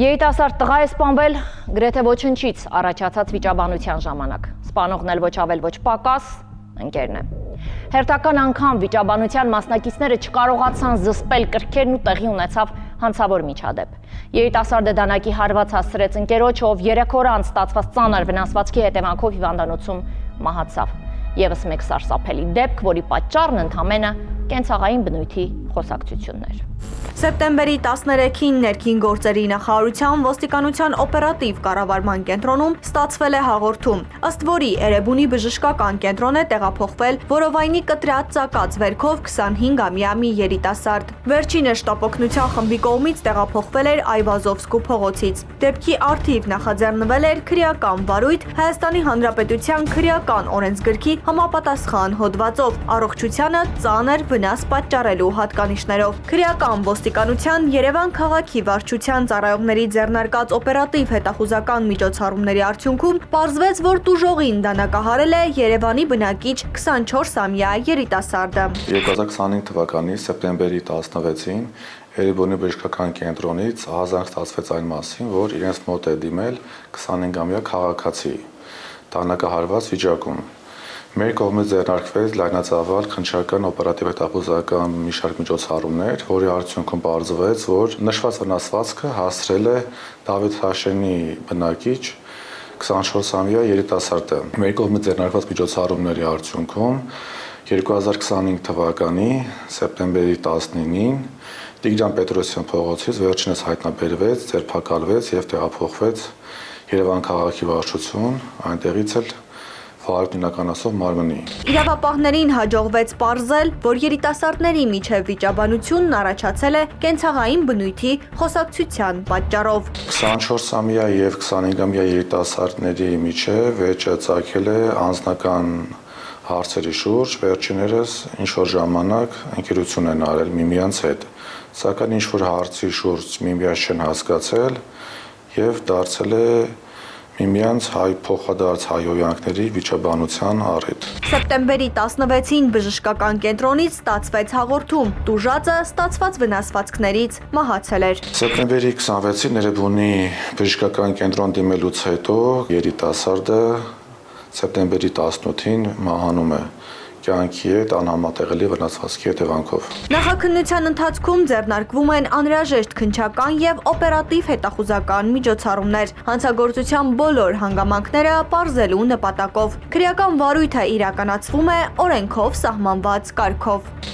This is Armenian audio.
Երիտասարդ տղա է սպանվել գրեթե ոչնչից առաջացած վիճաբանության ժամանակ։ Սպանողն էլ ոչ ավել ոչ պակաս ընկերն է։ Հերթական անգամ վիճաբանության մասնակիցները չկարողացան զսպել կրքերն ու տեղի ունեցավ հանցավոր միջադեպ։ Երիտասարդը դանակի հարված հասցրեց ընկերոջը, ով 3 օր անց ստացված ծանր վնասվածքի հետևանքով հիվանդանոցում մահացավ։ Եվս մեկ սարսափելի դեպք, որի պատճառն ընդամենը կենցաղային բնույթի խոսակցությունն էր։ Սեպտեմբերի 13-ին ներքին գործերի նախարարության ոստիկանության օպերատիվ կառավարման կենտրոնում ստացվել է հաղորդում, ըստ որի Էրեբունի բժշկական կենտրոն է տեղափոխվել որովայնի կտրած ծակած վերքով 25-ամյա մի երիտասարդ։ Վերջինը շտապօգնության խմբի կողմից տեղափոխվել էր Այվազովսկու փողոցից։ Դեպքի առթիվ նախաձեռնվել էր քրեական վարույթ Հայաստանի Հանրապետության քրեական օրենսգրքի համապատասխան հոդվածով առողջությանը ծանր վնաս պատճառելու հատկանիշներով։ Քրեական ոստիկանության Երևան քաղաքի վարչության ծառայողների ձեռնարկած օպերատիվ հետախուզական միջոցառումների արդյունքում պարզվեց, որ տուժողին դանակահարել է Երևանի բնակիչ 24-ամյա երիտասարդը։ 2025 թվականի սեպտեմբերի 16-ին Էրեբունի բժշկական կենտրոնից ահազանգ ստացվեց այն մասին, որ իրենց մոտ է դիմել 25-ամյա քաղաքացի դանակահարված վիճակում։ Մեր կողմից ձեռնարկվեց լայնածավալ քննչական օպերատիվ հետախուզական մի շարք միջոցառումներ, որի արդյունքում պարզվեց, որ նշված վնասվածքը հասցրել է Դավիթ Հաշենի բնակիչ 24-ամյա երիտասարդը։ Մեր կողմից ձեռնարկված միջոցառումների արդյունքում 2025 թվականի սեպտեմբերի 19-ին Տիգրան Պետրոսյան փողոցից վերջինս հայտնաբերվեց, ձերբակալվեց եւ տեղափոխվեց Երևան քաղաքի վարչություն, այնտեղից էլ վարույթ իրականացող մարմնի։ Իրավապահներին հաջողվեց պարզել, որ երիտասարդների միջև վիճաբանությունն առաջացել է կենցաղային բնույթի խոսակցության պատճառով։ 24-ամյա եւ 25-ամյա երիտասարդների միջև վեճը ծագել է անձնական հարցերի շուրջ, վերջիներս ինչ-որ ժամանակ ընկերություն են արել միմյանց հետ, սակայն ինչ-որ հարցի շուրջ միմյանց չեն հասկացել եւ դարձել է միմյանց փոխադարձ հայհոյանքների վիճաբանության առիթ։ Սեպտեմբերի 16-ին բժշկական կենտրոնից ստացվեց հաղորդում, տուժածը ստացված վնասվածքներից մահացել էր։ Սեպտեմբերի 26-ին Էրեբունի բժշկական կենտրոն դիմելուց հետո երիտասարդը սեպտեմբերի 18-ին մահանում է կյանքի հետ անհամատեղելի վնասվածքի հետևանքով։ Նախաքննության ընթացքում ձեռնարկվում են անհրաժեշտ քննչական եւ օպերատիվ հետախուզական միջոցառումներ, հանցագործության բոլոր հանգամանքները պարզելու նպատակով։ Քրեական վարույթը իրականացվում է օրենքով սահմանված կարգով։